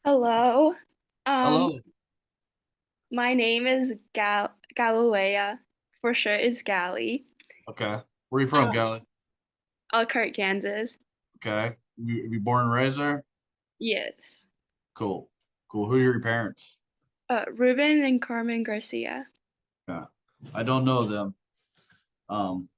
Hello. Um, Hello. my name is Galilea. For sure is Gally. Okay. Where are you from, Um, Gallie? Elkhart, Kansas. Okay. You born and raised there? Yes. Cool. Cool. Who are your parents? Ruben and Carmen Garcia. Yeah. I don't know them. Um,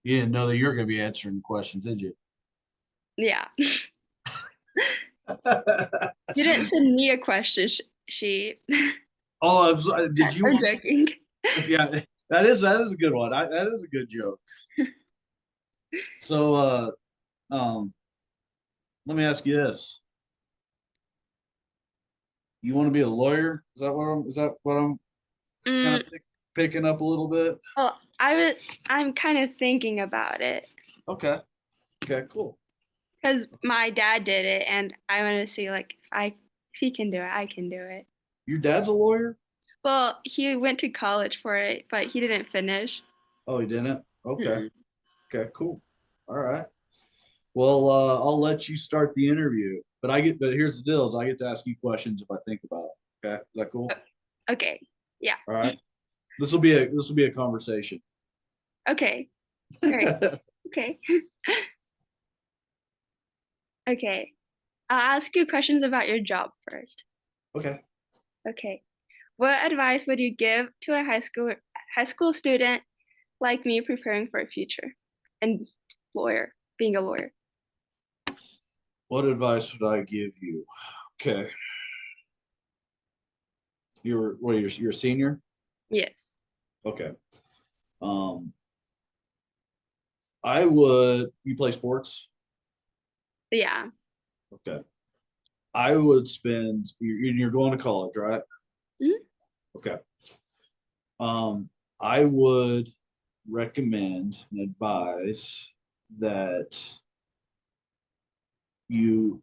you didn't know that you were going to be answering the questions, did you? Yeah. You didn't send me a question sheet. Oh, did you I'm want? joking. Yeah, that is a good one. That is a good joke. So, um, let me ask you this: you want to be a lawyer? Is that what I'm kind Mm, of picking up a little bit? well, I'm kind of thinking about it Okay. Okay. Cool. because my dad did it, and I want to see like if he can do it, I can do it. Your dad's a lawyer? Well, he went to college for it, but he didn't finish. Oh, he didn't. Okay. Mm-mm. Okay. Cool. All right. Well, I'll let you start the interview, but here's the deal: is I get to ask you questions if I think about it. Okay, is that cool? Okay. Yeah. All right. This will be a conversation. Okay. All right. Okay. Okay. I'll ask you questions about your job first. Okay. Okay. What advice would you give to a high school student like me preparing for a future and being a lawyer? What advice would I give you? Okay. You're a senior? Yes. Okay. Um, I would. You play sports? Yeah. Okay. I would You're going to college, right? Mhm. Okay. I would recommend and advise that you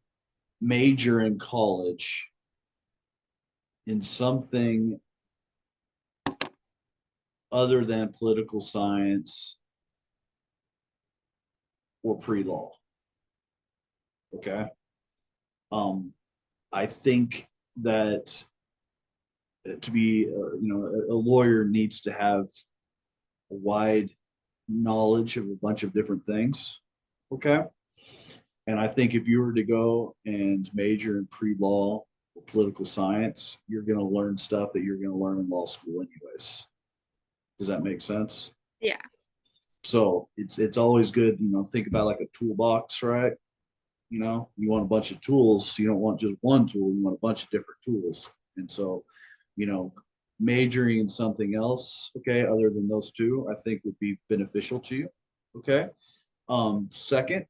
major in college in something other than political science or pre-law. Okay. Um, I think that to be, a lawyer needs to have a wide knowledge of a bunch of different things. Okay. And I think if you were to go and major in pre-law or political science, you're going to learn stuff that you're going to learn in law school anyways. Does that make sense? Yeah. So it's always good, think about like a toolbox, right? You want a bunch of tools. You don't want just one tool. You want a bunch of different tools. And so, you know, majoring in something else, okay, other than those two, I think would be beneficial to you. Okay. Second,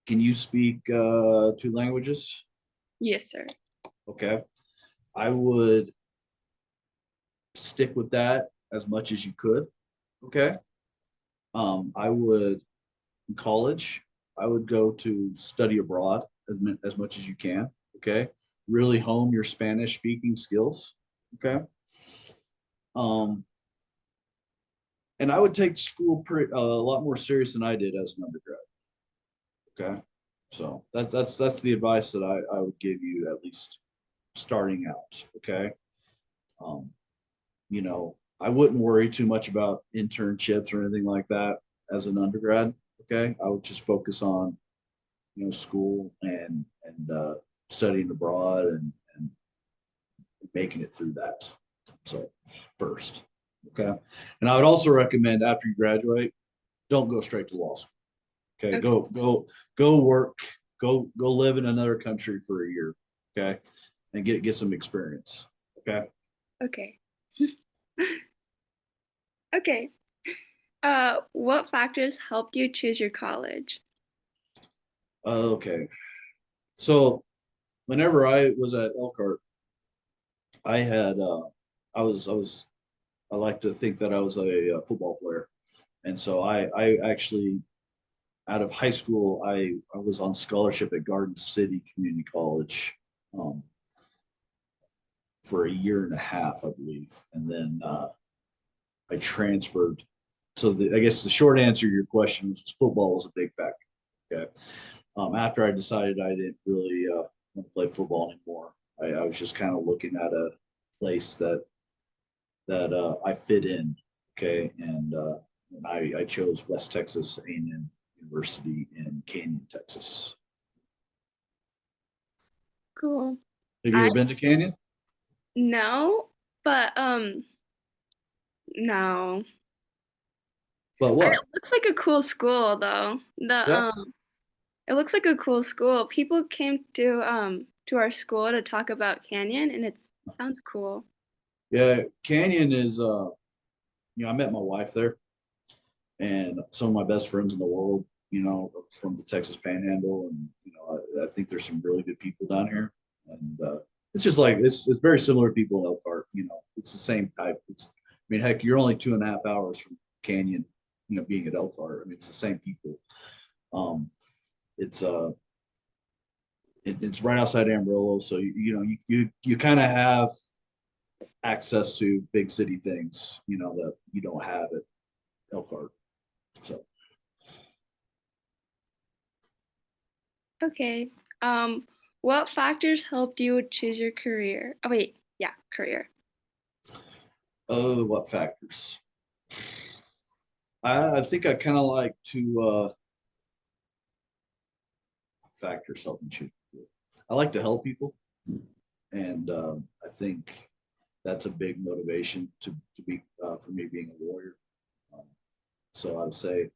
can you speak two languages? Yes, sir. Okay. I would stick with that as much as you could. Okay. I would in college, I would go to study abroad as much as you can. Okay. Really hone your Spanish speaking skills. Okay. Um, and I would take school a lot more serious than I did as an undergrad. Okay. So that's the advice that I would give you at least starting out. Okay. Um, I wouldn't worry too much about internships or anything like that as an undergrad. Okay. I would just focus on school and studying abroad and making it through that. So first, okay. And I would also recommend after you graduate, don't go straight to law school. Okay, Okay. go work, go live in another country for a year. Okay, and get some experience. Okay. Okay. Okay. What factors helped you choose your college? Okay. So whenever I was at Elkhart, I had I like to think that I was a football player. And so I actually out of high school I was on scholarship at Garden City Community College um, for a year and a half, I believe, and then I transferred. So I guess the short answer to your question was football was a big factor. Okay, after I decided I didn't really want to play football anymore. I was just kind of looking at a place that I fit in. Okay, and I chose West Texas A&M University in Canyon, Texas. Cool. Have you I ever been to Canyon? know, but no. But It what? looks like a cool school though. The Yeah, it looks like a cool school. People came to our school to talk about Canyon and it sounds cool. yeah. Canyon is I met my wife there, and some of my best friends in the world, from the Texas Panhandle, and I think there's some really good people down here, and it's just like it's very similar to people in Elkhart. It's the same type. Heck, you're only 2.5 hours from Canyon, being at Elkhart. It's the same people. Um, it's it's right outside Amarillo, so you kind of have access to big city things, that you don't have at Elkhart. So. Okay. What factors helped you choose your career? Oh wait, yeah, career. Oh, what factors? I think I kind of like to factors helping you. I like to help people, and I think that's a big motivation to be for me being a lawyer. Um, so I would say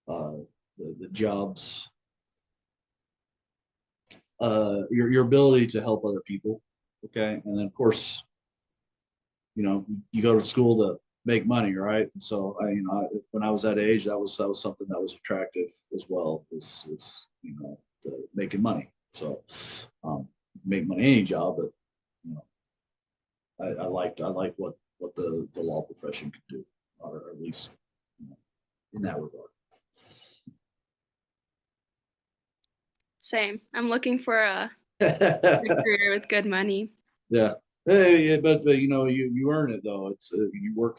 uh, the jobs, your ability to help other people, okay, and then of course you go to school to make money, right? And so when I was that age, that was something that was attractive as well, is making money. So make money any job, but you know I liked what the law profession could do, or at least you know, in that regard. Same. I'm looking for a good career with good money. Yeah. Hey, yeah, but you earn it though. It's you work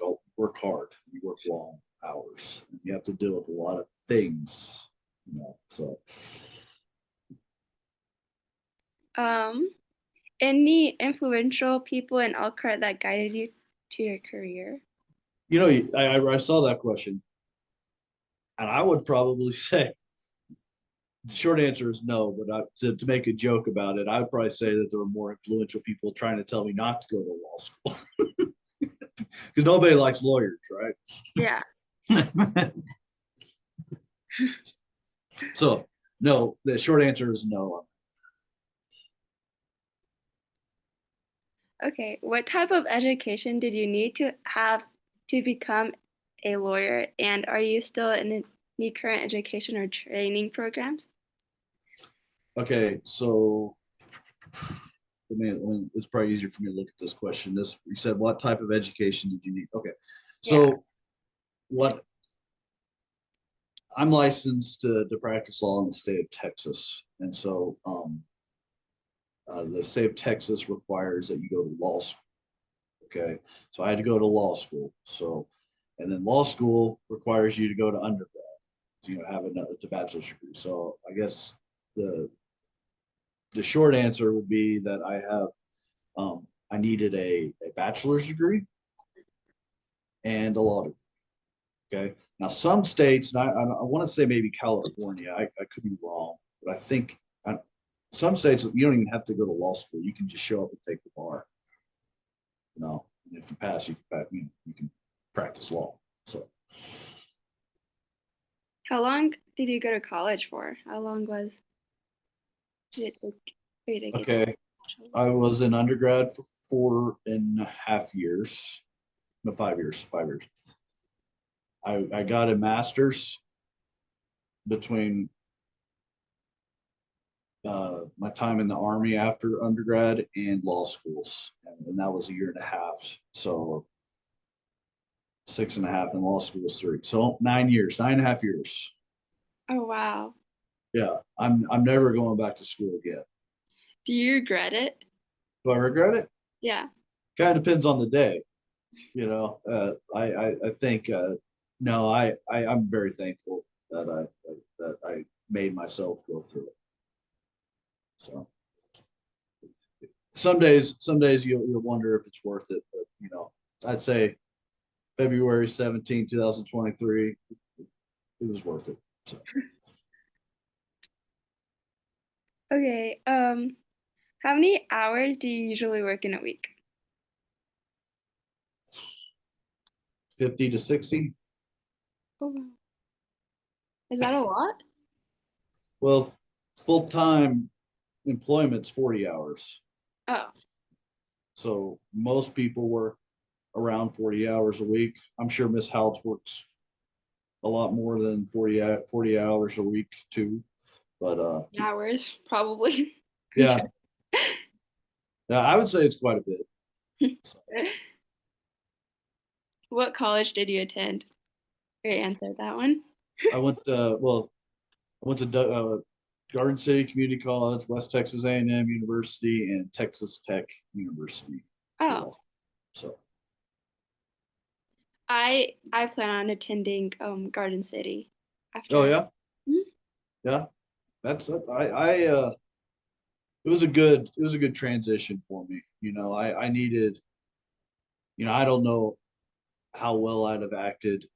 hard, you work long hours. You have to deal with a lot of things, So Um, any influential people in Elkhart that guided you to your career? I saw that question, and I would probably say the short answer is no. But to make a joke about it, I would probably say that there were more influential people trying to tell me not to go to law school because nobody likes lawyers, Yeah. right? So no, the short answer is no. Okay. What type of education did you need to have to become a lawyer? And are you still in any current education or training programs? Okay, so it's probably easier for me to look at this question. This you said, what type of education did you need? Okay, Yeah. so what I'm licensed to practice law in the state of Texas, and so the state of Texas requires that you go to law school. Okay, so I had to go to law school. So, and then law school requires you to go to undergrad, to, have another to bachelor's degree. So I guess the the short answer would be that I needed a bachelor's degree and a law degree. Okay. Now, some states, and I want to say maybe California, I could be wrong, but I think some states, you don't even have to go to law school. You can just show up and take the bar. And if you pass, you can practice law. So, How long did you go to college for? How long did it take for you to get okay. your bachelor's? I was in undergrad for 4.5 years. No, 5 years. 5 years. I got a master's between my time in the army after undergrad and law schools, and that was a year and a half. So 6.5, and law school was 3. So 9 years, 9.5 years. Oh wow. Yeah, I'm never going back to school again. Do you regret it? Do I regret it? Yeah. Kind of depends on the day. I think no, I'm very thankful that I made myself go through it. So some days you'll wonder if it's worth it, but I'd say February 17, 2023, it was worth it. So Okay. How many hours do you usually work in a week? 50 to 60. Oh, wow. Is that a lot? Well, full-time employment's 40 hours. Oh, So most people work around 40 hours a week. I'm sure Miss Halps works a lot more than 40 hours a week too. But hours probably. yeah, yeah, I would say it's quite a bit. So What college did you attend? Great answer that one. I went I went to Garden City Community College, West Texas A&M University, and Texas Tech University for Oh, law. So I plan on attending Garden City oh after. yeah, Mhm. yeah, that's I it was a good transition for me. I needed, I don't know how well I'd have acted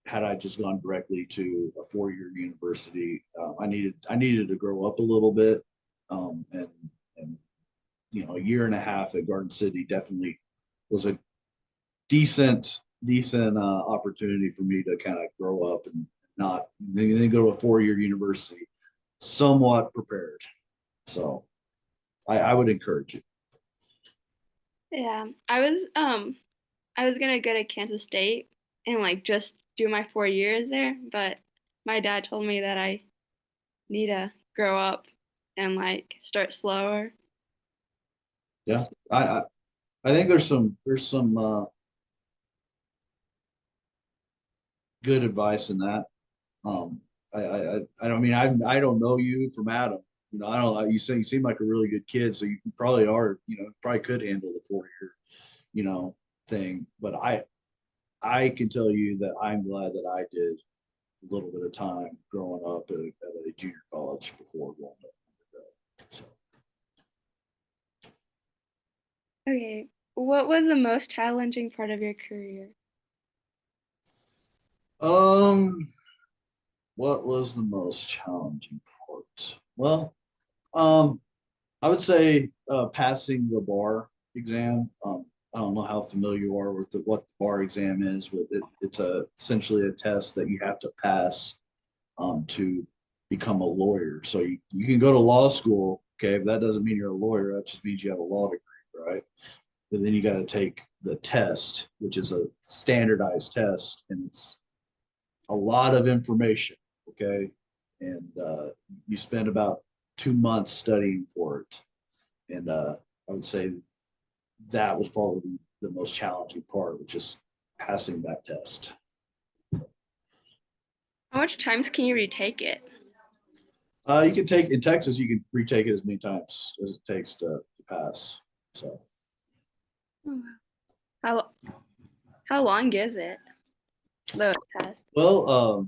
had I just gone directly to a 4-year university. I needed to grow up a little bit, and a year and a half at Garden City definitely was a decent opportunity for me to kind of grow up and not then go to a 4-year university somewhat prepared. So I would encourage it. Yeah, I was gonna go to Kansas State and like just do my 4 years there, but my dad told me that I need to grow up and like start slower. Yeah, I think there's some good advice in that. I don't mean I don't know you from Adam. I don't know. You seem like a really good kid, so you probably are. Probably could handle the 4-year, thing. But I can tell you that I'm glad that I did a little bit of time growing up at a junior college before going to undergrad. So, Okay, what was the most challenging part of your career? um, what was the most challenging part? Well, um, I would say passing the bar exam. I don't know how familiar you are with what the bar exam is, but it's essentially a test that you have to pass to become a lawyer. So you can go to law school, okay, but that doesn't mean you're a lawyer. That just means you have a law degree, right? But then you got to take the test, which is a standardized test, and it's a lot of information, okay? And you spend about 2 months studying for it. And I would say that was probably the most challenging part, which is passing that test. How much times can you retake it? You can take in Texas, you can retake it as many times as it takes to pass. So, Oh, wow. How long is it? The test. well,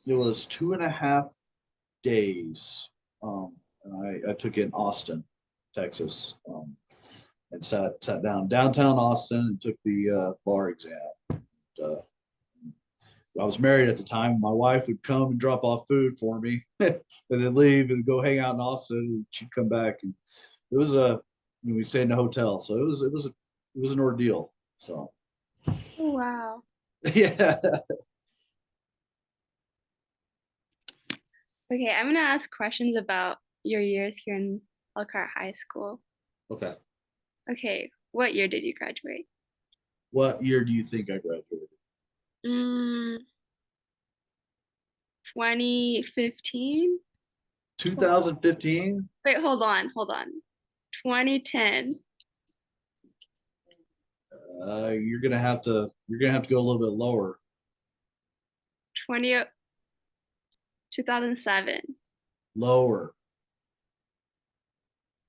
it was 2.5 days. And I took it in Austin, Texas, and sat down downtown Austin and took the bar exam. Uh, I was married at the time. My wife would come and drop off food for me, and then leave and go hang out in Austin. And she'd come back, and it was we stayed in a hotel, so it was an ordeal. So Oh, wow. yeah. Okay, I'm gonna ask questions about your years here in Elkhart High School. Okay. Okay, what year did you graduate? What year do you think I graduated? Mm, 2015? 2015. Wait, hold on. 2010. You're gonna have to go a little bit lower. 20, 2007. Lower.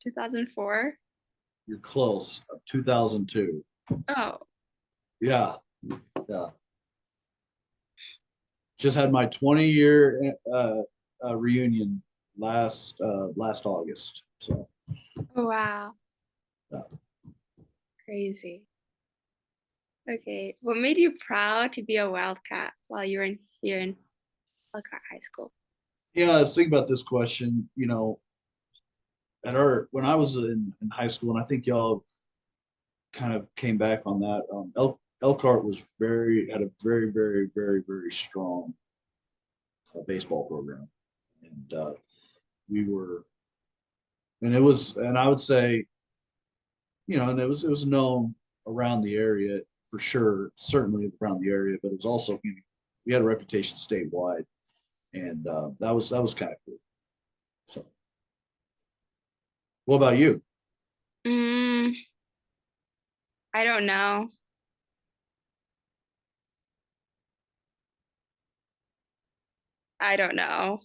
2004. You're close. 2002. Oh, Yeah. Yeah. Just had my 20-year reunion last August. So oh Wow, Yeah. crazy. Okay, what made you proud to be a Wildcat while you were here in Elkhart High School? Yeah, I was thinking about this question, when I was in high school, and I think y'all kind of came back on that. Elkhart had a very, very, very, very strong baseball program, and we were, and I would say, and it was known around the area for sure, certainly around the area, but it was also, we had a reputation statewide, and that was kind of cool. So, what about you? Mm, I don't know. I don't know.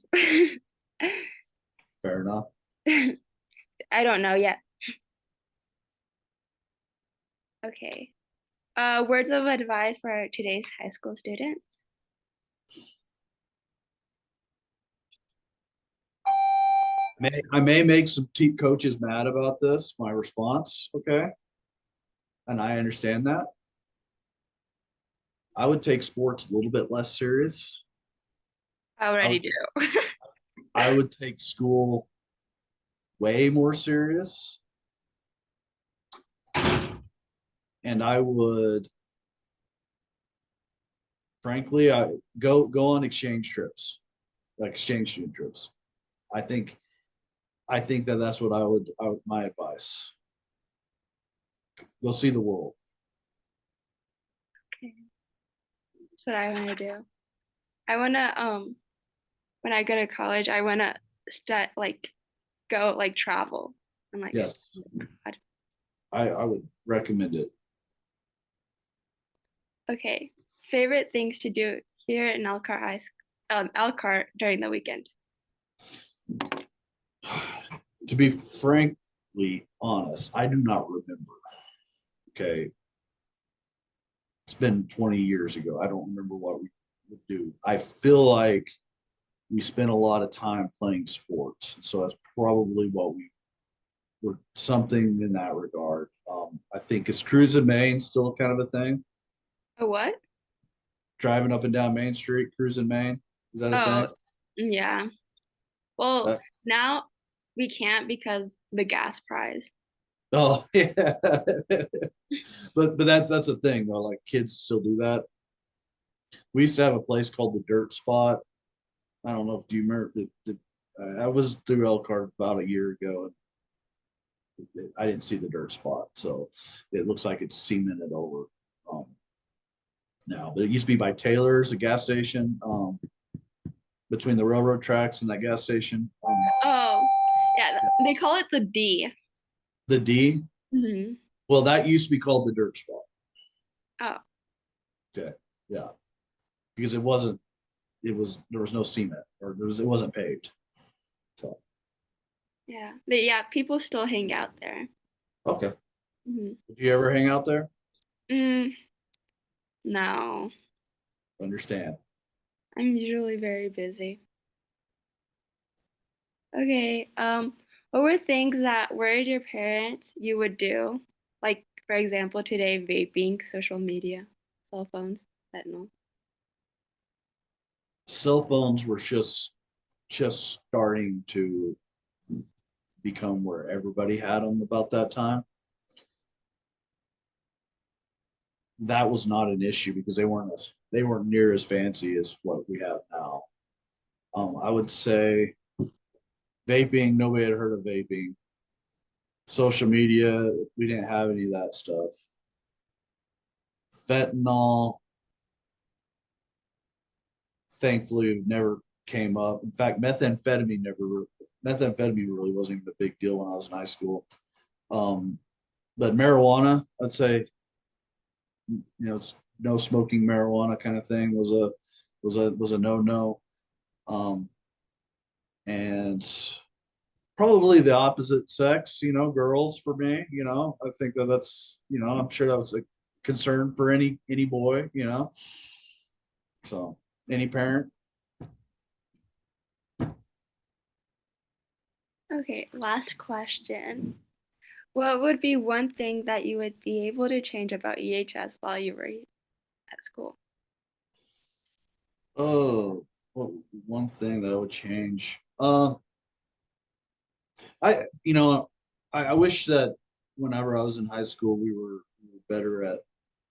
Fair enough. I don't know yet. Okay. Words of advice for today's high school students. I may make some team coaches mad about this, my response, okay? And I understand that. I would take sports a little bit less serious. I I already would do. I would take school way more serious. And I would, frankly, I go on exchange trips, like exchange student trips. I think that's what my advice. Go see the world. Okay. That's what I want to do. I want to when I go to college, I want to go like travel and like Yes, I would recommend it. okay. Favorite things to do here in Elkhart during the weekend. To be frankly honest, I do not remember. Okay, it's been 20 years ago. I don't remember what we would do. I feel like we spent a lot of time playing sports, so that's probably what we were, something in that regard. I think is cruising Maine still kind of a thing? A what? Driving up and down Main Street, cruising Maine, is that a Oh, thing? yeah. Well, That, now we can't because the gas price. oh yeah, but that's a thing though. Like kids still do that. We used to have a place called the Dirt Spot. I don't know if you remember. I was through Elkhart about a year ago, and I didn't see the dirt spot, so it looks like it's cemented over um, now. But it used to be by Taylor's, a gas station between the railroad tracks and that gas station. Oh, yeah. They call it the D. The D. Hmm. Well, that used to be called the Dirt Spot. Oh, Okay, yeah, because it wasn't. There was no cement, or it wasn't paved. So yeah. Yeah, people still hang out there. okay. Hmm. Did you ever hang out there? Mm, no, Understand. I'm usually very busy. Okay. What were things that worried your parents you would do? Like, for example, today, vaping, social media, cell phones, fentanyl. Cell phones were just starting to become where everybody had them about that time. That was not an issue because they weren't near as fancy as what we have now. I would say vaping, nobody had heard of vaping. Social media, we didn't have any of that stuff. Fentanyl, thankfully, never came up. In fact, methamphetamine really wasn't even a big deal when I was in high school. Um, but marijuana, I'd say, it's no smoking marijuana kind of thing was a no. Um, and probably the opposite sex, girls for me, I think that's, I'm sure that was a concern for any boy, so any parent. Okay, last question. What would be one thing that you would be able to change about EHS while you were at school? Oh, well, one thing that I would change. I wish that whenever I was in high school, we were better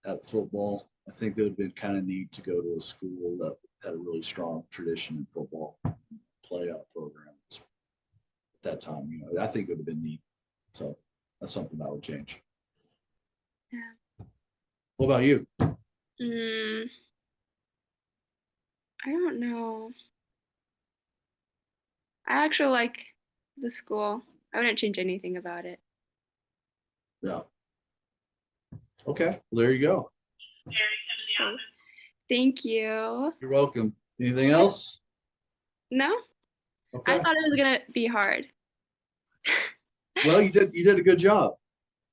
at football. I think it would have been kind of neat to go to a school that had a really strong tradition in football playoff programs at that time. I think it would have been neat. So that's something that would change. Yeah. What about you? Mm, I don't know. I actually like the school. I wouldn't change anything about it. Yeah. Okay. Well, there you go. Okay. Thank you. You're welcome. Anything What? else? No? I Okay. thought it was gonna be hard. Well, you did a good job.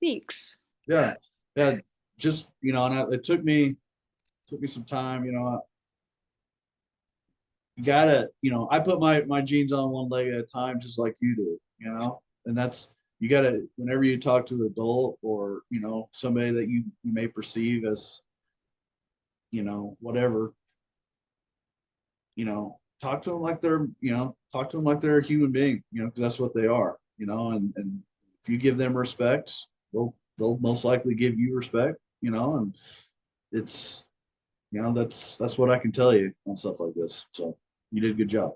Thanks. Yeah. Yeah. Just, and it took me some time, you gotta, I put my jeans on one leg at a time, just like you do, and that's, you gotta, whenever you talk to an adult or, somebody that you may perceive as, whatever, talk to them like talk to them like they're a human being, because that's what they are, and if you give them respect, they'll most likely give you respect, and it's, that's what I can tell you on stuff like this. So you did a good job.